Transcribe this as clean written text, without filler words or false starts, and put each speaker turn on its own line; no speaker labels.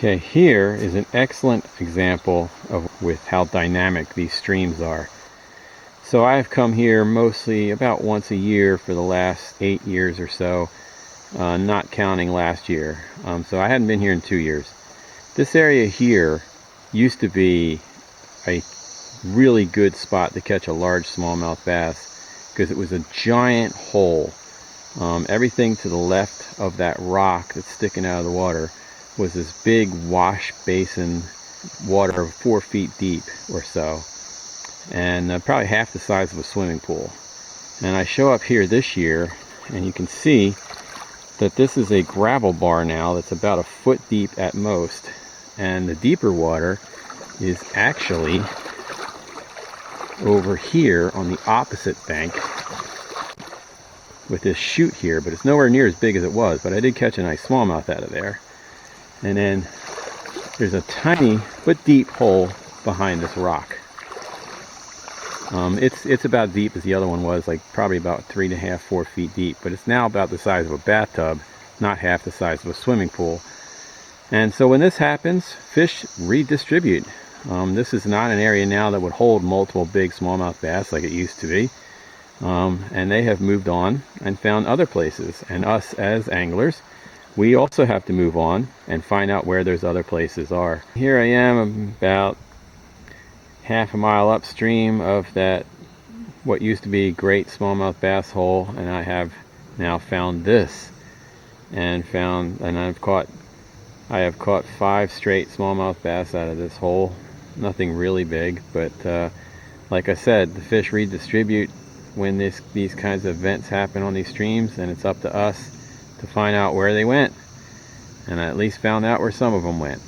Okay, here is an excellent example of with how dynamic these streams are. So I've come here mostly about once a year for the last 8 years or so, not counting last year. So I hadn't been here in 2 years. This area here used to be a really good spot to catch a large smallmouth bass because it was a giant hole. Everything to the left of that rock that's sticking out of the water was this big wash basin, water 4 feet deep or so, and probably half the size of a swimming pool. And I show up here this year and you can see that this is a gravel bar now that's about a foot deep at most, and the deeper water is actually over here on the opposite bank with this chute here, but it's nowhere near as big as it was. But I did catch a nice smallmouth out of there. And then there's a tiny foot deep hole behind this rock. It's about deep as the other one was, like probably about 3.5, 4 feet deep, but it's now about the size of a bathtub, not half the size of a swimming pool. And so when this happens, fish redistribute. This is not an area now that would hold multiple big smallmouth bass like it used to be. And they have moved on and found other places. And us as anglers, we also have to move on and find out where those other places are. Here I am about half a mile upstream of that what used to be great smallmouth bass hole, and I have now found this and I have caught 5 straight smallmouth bass out of this hole. Nothing really big, but like I said, the fish redistribute when these kinds of events happen on these streams, and it's up to us to find out where they went. And I at least found out where some of them went.